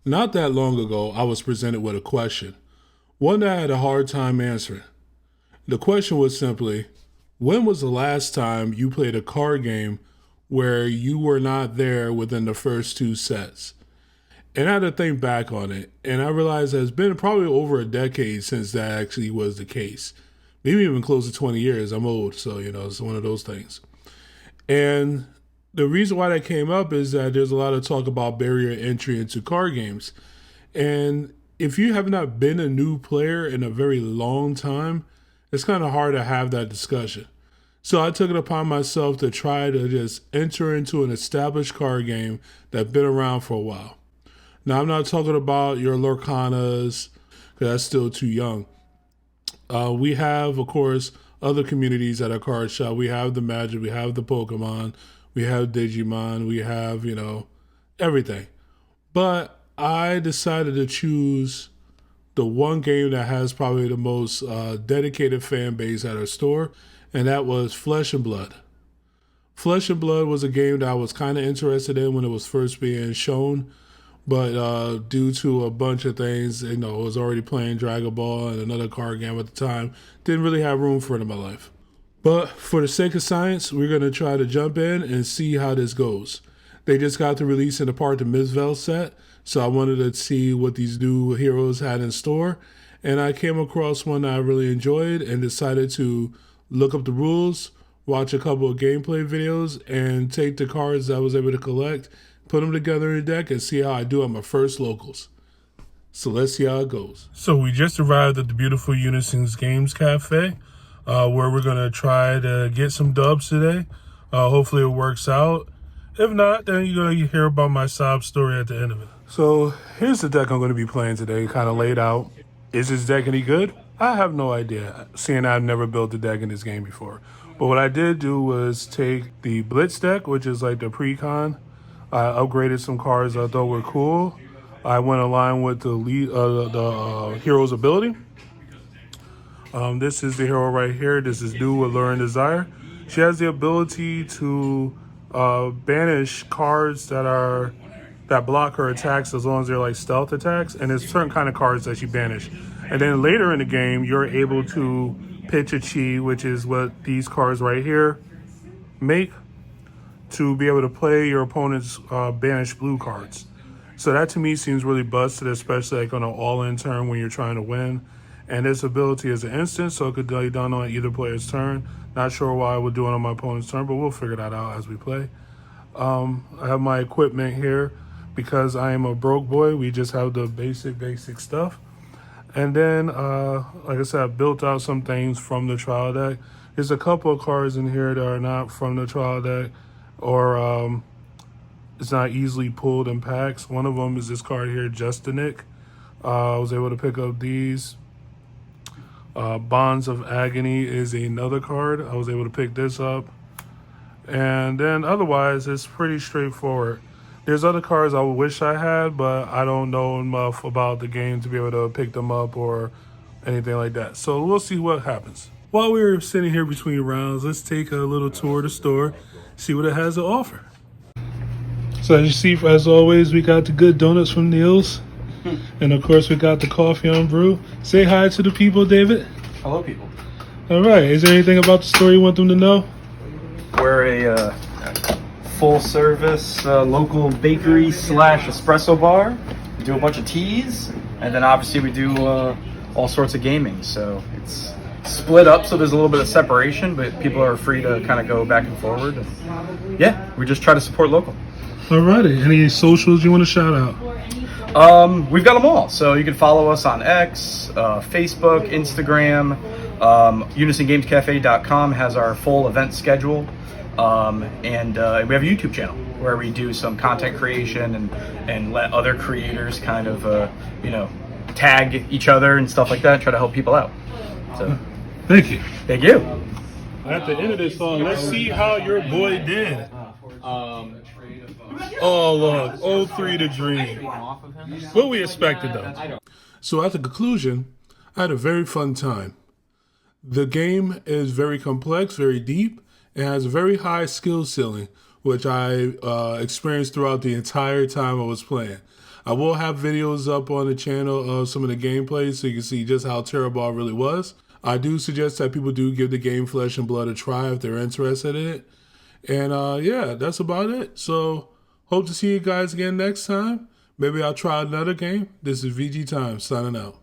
Not that long ago, I was presented with a question, one that I had a hard time answering. The question was simply, when was the last time you played a card game where you were not there within the first two sets? And I had to think back on it, and I realized that it's been probably over a decade since that actually was the case. Maybe even close to 20 years. I'm old, so, it's one of those things. And the reason why that came up is that there's a lot of talk about barrier entry into card games. And if you have not been a new player in a very long time, it's kind of hard to have that discussion. So I took it upon myself to try to just enter into an established card game that's been around for a while. Now, I'm not talking about your Lorcanas, because that's still too young. We have, of course, other communities at our card shop. We have the Magic, we have the Pokemon, we have Digimon, we have, everything. But I decided to choose the one game that has probably the most dedicated fan base at our store, and that was Flesh and Blood. Flesh and Blood was a game that I was kind of interested in when it was first being shown, but due to a bunch of things, I was already playing Dragon Ball and another card game at the time, didn't really have room for it in my life. But for the sake of science, we're going to try to jump in and see how this goes. They just got to release in the part the Mizvel set, so I wanted to see what these new heroes had in store. And I came across one that I really enjoyed and decided to look up the rules, watch a couple of gameplay videos, and take the cards that I was able to collect, put them together in a deck, and see how I do at my first locals. So let's see how it goes. So we just arrived at the beautiful Unison's Games Cafe, where we're going to try to get some dubs today. Hopefully it works out. If not, then you're going to hear about my sob story at the end of it. So here's the deck I'm going to be playing today, kind of laid out. Is this deck any good? I have no idea, seeing I've never built a deck in this game before. But what I did do was take the Blitz deck, which is like the pre-con. I upgraded some cards I thought were cool. I went along with the hero's ability. This is the hero right here. This is New Allure and Desire. She has the ability to banish cards that block her attacks as long as they're like stealth attacks, and there's certain kind of cards that she banish. And then later in the game, you're able to pitch a chi, which is what these cards right here make, to be able to play your opponent's banished blue cards. So that to me seems really busted, especially like on an all-in turn when you're trying to win. And this ability is an instant, so it could be done on either player's turn. Not sure why I would do it on my opponent's turn, but we'll figure that out as we play. I have my equipment here because I am a broke boy. We just have the basic stuff. And then, like I said, I built out some things from the trial deck. There's a couple of cards in here that are not from the trial deck, or it's not easily pulled in packs. One of them is this card here, Justinic. I was able to pick up these. Bonds of Agony is another card. I was able to pick this up. And then otherwise, it's pretty straightforward. There's other cards I wish I had, but I don't know enough about the game to be able to pick them up or anything like that. So we'll see what happens. While we're sitting here between rounds, let's take a little tour of the store, see what it has to offer. So as you see, as always, we got the good donuts from Neil's. And of course, we got the coffee on brew. Say hi to the people, David. Hello, people. All right. Is there anything about the store you want them to know? We're a full-service local bakery slash espresso bar. We do a bunch of teas, and then obviously we do all sorts of gaming. So it's split up, so there's a little bit of separation, but people are free to kind of go back and forward. And yeah, we just try to support local. All righty. Any socials you want to shout out? We've got them all. So you can follow us on X, Facebook, Instagram. UnisonGamesCafe.com has our full event schedule. And we have a YouTube channel where we do some content creation and let other creators kind of, tag each other and stuff like that, try to help people out. So, Thank you. thank you. At the end of this song, let's see how your boy did. Oh, look, 0-3 to Dream. What we expected, though. So at the conclusion, I had a very fun time. The game is very complex, very deep, and has a very high skill ceiling, which I experienced throughout the entire time I was playing. I will have videos up on the channel of some of the gameplay so you can see just how terrible it really was. I do suggest that people do give the game Flesh and Blood a try if they're interested in it. And yeah, that's about it. So hope to see you guys again next time. Maybe I'll try another game. This is VG Time signing out.